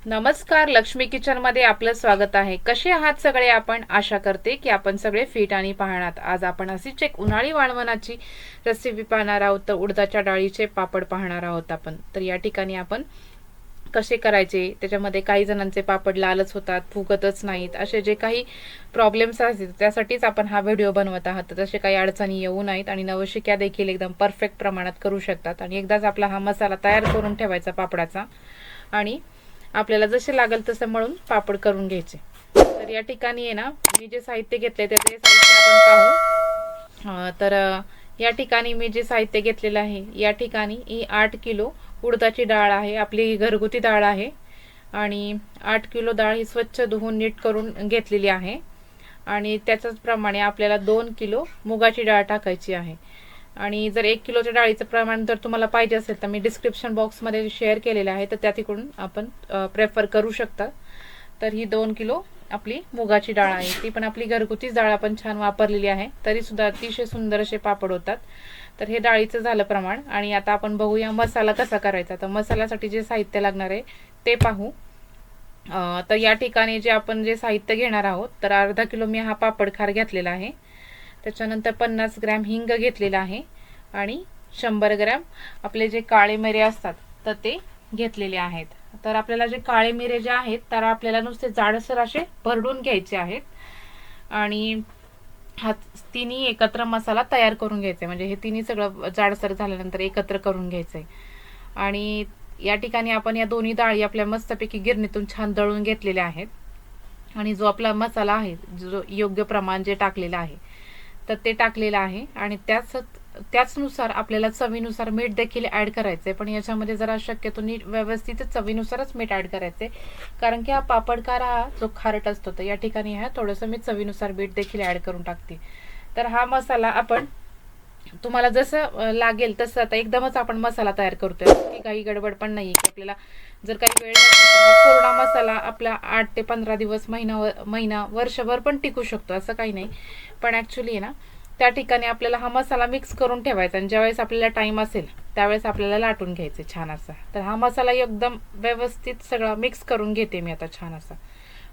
नमस्कार, लक्ष्मी किचन मध्ये आपलं स्वागत आहे। कसे आहात सगळे? आपण आशा करते की आपण सगळे फिट आणि पाहणार। आज आपण अशीच एक उन्हाळी वाळवणाची रेसिपी पाहणार आहोत। तर उडदाच्या डाळीचे पापड पाहणार आहोत आपण। तर या ठिकाणी आपण कसे करायचे, त्याच्यामध्ये काही जणांचे पापड लालच होतात, फुगतच नाहीत, असे जे काही प्रॉब्लेम्स असतील त्यासाठीच आपण हा व्हिडिओ बनवत आहात। तर तसे काही अडचणी येऊ नयेत आणि नवशिक्या देखील एकदम परफेक्ट प्रमाणात करू शकतात। आणि एकदाच आपला हा मसाला तयार करून ठेवायचा पापडाचा आणि आपल्याला जसे लागेल तसे मळून पापड करून घ्यायचे। तर या ठिकाणी आहे ना, मी जे साहित्य घेतले त्याचे साहित्य आपण पाहू। या ठिकाणी मी जे साहित्य घेतलेलं आहे, या ठिकाणी ही 8 किलो उडदाची डाळ आहे, आपली घरगुती डाळ आहे। आणि 8 किलो डाळ ही स्वच्छ धुवून नीट करून घेतलेली आहे। आणि त्याच्याच प्रमाणे आपल्याला 2 किलो मुगाची डाळ टाकायची आहे। आणि जर 1 किलोच्या डाळीचं प्रमाण जर तुम्हाला पाहिजे असेल तर मी डिस्क्रिप्शन बॉक्समध्ये शेअर केलेलं आहे, तर त्या तिकडून आपण प्रेफर करू शकता। तर ही 2 किलो आपली मुगाची डाळ आहे, ती पण आपली घरगुतीच डाळ आपण छान वापरलेली आहे, तरी सुद्धा अतिशय सुंदर असे पापड होतात। तर हे डाळीचं झालं प्रमाण। आणि आता आपण बघूया मसाला कसा करायचा। तर मसाल्यासाठी जे साहित्य लागणार आहे ते पाहू। तर या ठिकाणी जे साहित्य घेणार आहोत, तर अर्धा किलो मी हा पापड खार घेतलेला आहे। त्याच्यानंतर 50 ग्रॅम हिंग घेतलेला आहे आणि 100 ग्रॅम आपले जे काळे मिरे असतात तर ते घेतलेले आहेत। तर आपल्याला जे काळे मिरे जे आहेत तर आपल्याला नुसते जाडसर असे भरडून घ्यायचे आहेत आणि हा तिन्ही एकत्र मसाला तयार करून घ्यायचा, म्हणजे हे तिन्ही सगळं जाडसर झाल्यानंतर एकत्र करून घ्यायचंय। आणि या ठिकाणी आपण या दोन्ही डाळी आपल्या मस्तपैकी गिरणीतून छान दळून घेतलेल्या आहेत। आणि जो आपला मसाला आहे, जो योग्य प्रमाण जे टाकलेला आहे तर ते टाकलेलं आहे। आणि त्याचनुसार आपल्याला चवीनुसार मीठ देखील ॲड करायचं आहे, पण याच्यामध्ये जरा शक्यतो नीट व्यवस्थित चवीनुसारच मीठ ॲड करायचं आहे, कारण की हा पापडकार हा जो खारट असतो, तर या ठिकाणी हा थोडंसं मी चवीनुसार मीठ देखील ॲड करून टाकते। तर हा मसाला आपण तुम्हाला जसं लागेल तसं, आता एकदमच आपण मसाला तयार करतोय की काही गडबड पण नाही की आपल्याला जर काही वेळ नसेल तर हा पूर्ण मसाला आपला 8 ते 15 दिवस, महिना वर्षभर पण टिकू शकतो, असं काही नाही। पण ॲक्च्युली ना त्या ठिकाणी आपल्याला हा मसाला मिक्स करून ठेवायचा आणि ज्यावेळेस आपल्याला टाइम असेल त्यावेळेस आपल्याला लाटून घ्यायचे छान असा। तर हा मसाला एकदम व्यवस्थित सगळा मिक्स करून घेते मी आता छान असा,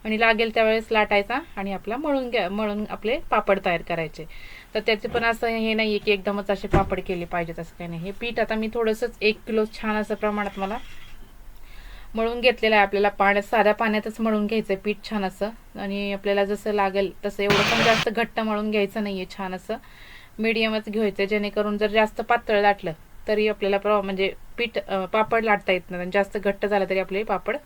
आणि लागेल त्यावेळेस लाटायचा आणि आपला मळून आपले पापड तयार करायचे। तर त्याचे पण असं हे नाहीये की एकदमच असे पापड केले पाहिजेत, असं काही नाही। हे पीठ आता मी थोडंसंच 1 किलो छान असं प्रमाणात मला मळून घेतलेलं आहे। आपल्याला साध्या पाण्यातच मळून घ्यायचं पीठ छान असं, आणि आपल्याला जसं लागेल तसं, एवढं पण जास्त घट्ट मळून घ्यायचं नाहीये, छान असं मीडियमच घ्यायचं, जेणेकरून जर जास्त पातळ लाटलं तरी आपल्याला म्हणजे पापड लाटता येत नाही, जास्त घट्ट झालं तरी आपले पापड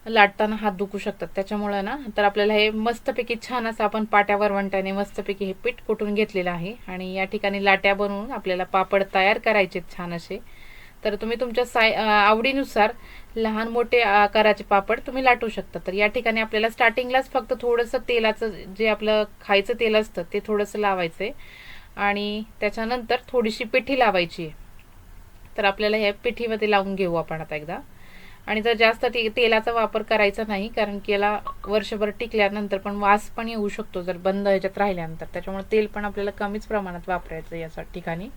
लाटताना हात दुखू शकतात। त्याच्यामुळे ना, तर आपल्याला हे मस्तपैकी छान असं आपण पाट्यावर वंट्याने मस्तपैकी हे पीठ कुटून घेतलेलं आहे। आणि या ठिकाणी लाट्या बनवून आपल्याला पापड तयार करायचे छान असे। तर तुम्ही तुमच्या आवडीनुसार लहान मोठे आकाराचे पापड तुम्ही लाटू शकता। तर या ठिकाणी आपल्याला स्टार्टिंगलाच फक्त थोडंसं तेलाचं, जे आपलं खायचं तेल असतं ते थोडंसं लावायचंय आणि त्याच्यानंतर थोडीशी पिठी लावायची आहे। तर आपल्याला ह्या पिठीमध्ये लावून घेऊ आपण आता एकदा। आणि जर जास्त तेलाचा वापर करायचा नाही, कारण की याला वर्षभर टिकल्यानंतर पण वास पण येऊ शकतो जर बंद ह्याच्यात राहिल्यानंतर, त्याच्यामुळे तेल पण आपल्याला कमीच प्रमाणात वापरायचं या ठिकाणी।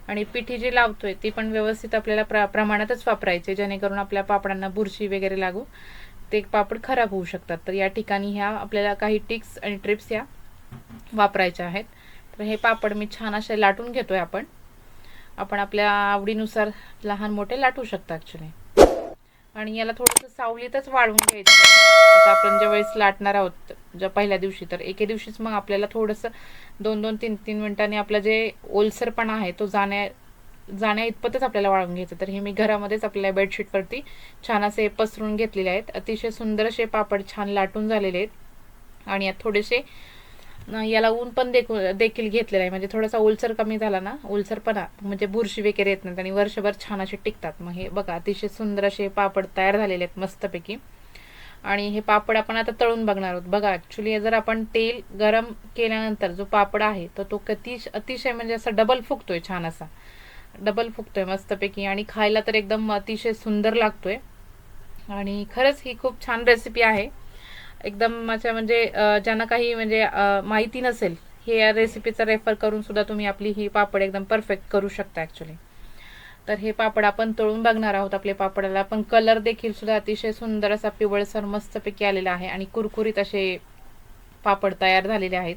आणि पिठी जी लावतोय ती पण व्यवस्थित आपल्याला प्रमाणातच वापरायचे, जेणेकरून आपल्या पापडांना बुरशी वगैरे लागू, ते पापड खराब होऊ शकतात। तर या ठिकाणी ह्या आपल्याला काही टिप्स आणि ट्रिप्स या वापरायच्या आहेत। तर हे पापड मी छान असे लाटून घेतोय आपण आपल्या आवडीनुसार लहान मोठे लाटू शकता ॲक्च्युली। आणि याला थोडंसं सावलीतच वाळवून घ्यायचं। आता आपण ज्या वेळेस लाटणार आहोत ज्या पहिल्या दिवशी, तर एके दिवशीच मग आपल्याला थोडंसं 2-2, 3-3 मिनिटांनी आपला जे ओलसरपणा आहे तो जाण्या इतपतच आपल्याला वाळवून घ्यायचं। तर हे मी घरामध्येच आपल्या बेडशीटवरती छान असे पसरून घेतलेले आहेत। अतिशय सुंदर असे पापड छान लाटून झालेले आहेत। आणि यात थोडेसे याला ऊन पण देखील घेतलेलं आहे, म्हणजे थोडासा ओलसर कमी झाला ना, ओलसरपणा म्हणजे बुरशी वगैरे येत नाही आणि वर्षभर छान असे टिकतात। मग हे बघा अतिशय सुंदर असे पापड तयार झालेले आहेत मस्तपैकी। आणि हे पापड आपण आता तळून बघणार आहोत। बघा ॲक्च्युली जर आपण तेल गरम केल्यानंतर जो पापड आहे तर तो अतिशय म्हणजे असा डबल फुगतोय, छान असा डबल फुगतोय मस्तपैकी, आणि खायला तर एकदम अतिशय सुंदर लागतोय। आणि खरंच ही खूप छान रेसिपी आहे एकदम, अच्छा म्हणजे ज्यांना काही म्हणजे माहिती नसेल, हे या रेसिपीचा रेफर करून सुद्धा तुम्ही आपली ही पापड एकदम परफेक्ट करू शकता ॲक्च्युली। तर हे पापड आपण तळून बघणार आहोत. आपले पापडाला पण कलर देखील सुद्धा अतिशय सुंदर असा पिवळसर मस्तपैकी आलेला आहे आणि कुरकुरीत असे पापड तयार झालेले आहेत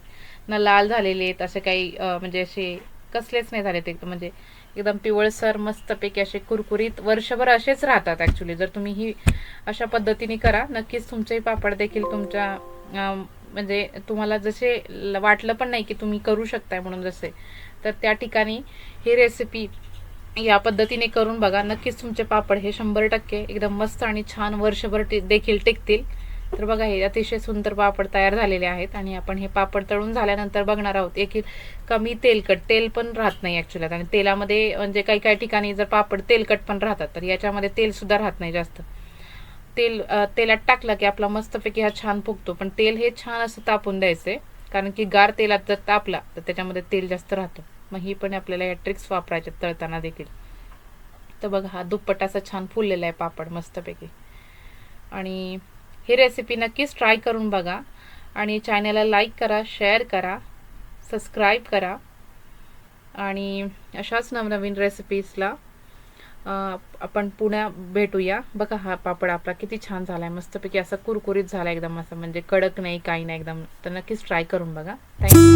ना, लाल झालेले आहेत असे काही म्हणजे असे कसलेच नाही झालेत एकदम, म्हणजे एकदम पिवळसर मस्तपैकी असे कुरकुरीत वर्षभर असेच राहतात. ॲक्च्युली जर तुम्ही ही अशा पद्धतीने करा, नक्कीच तुमचेही पापड देखील तुमच्या म्हणजे तुम्हाला जसे वाटलं पण नाही की तुम्ही करू शकताय म्हणून जसे, तर त्या ठिकाणी ही रेसिपी या पद्धतीने करून बघा. नक्कीच तुमचे पापड हे 100% एकदम मस्त आणि छान वर्षभर देखील टिकतील. तर बघा, हे अतिशय सुंदर पापड तयार झालेले आहेत आणि आपण हे पापड तळून झाल्यानंतर बघणार आहोत. एक कमी तेल पण राहत नाही ॲक्च्युली. आणि तेलामध्ये म्हणजे काही काही ठिकाणी जर पापड तेलकट पण राहतात, तर याच्यामध्ये तेल सुद्धा राहत नाही जास्त. तेलात टाकलं की आपला मस्तपैकी हा छान फुगतो. पण तेल हे छान असं तापून द्यायचंय, कारण की गार तेलात जर तापला तर त्याच्यामध्ये तेल जास्त राहतं. मग ही पण आपल्याला या ट्रिक्स वापरायच्या तळताना देखील. तर बघा, हा दुप्पट असा छान फुललेला आहे पापड मस्तपैकी. आणि ही रेसिपी नक्कीच ट्राय करून बघा आणि चॅनलला लाईक करा, शेअर करा, सबस्क्राईब करा आणि अशाच नवनवीन रेसिपीजला आपण पुन्हा भेटूया. बघा, हा पापड आपला किती छान झाला आहे, मस्तपैकी असा कुरकुरीत झाला एकदम, असं म्हणजे कडक नाही काही नाही एकदम. तर नक्कीच ट्राय करून बघा. थँक्यू.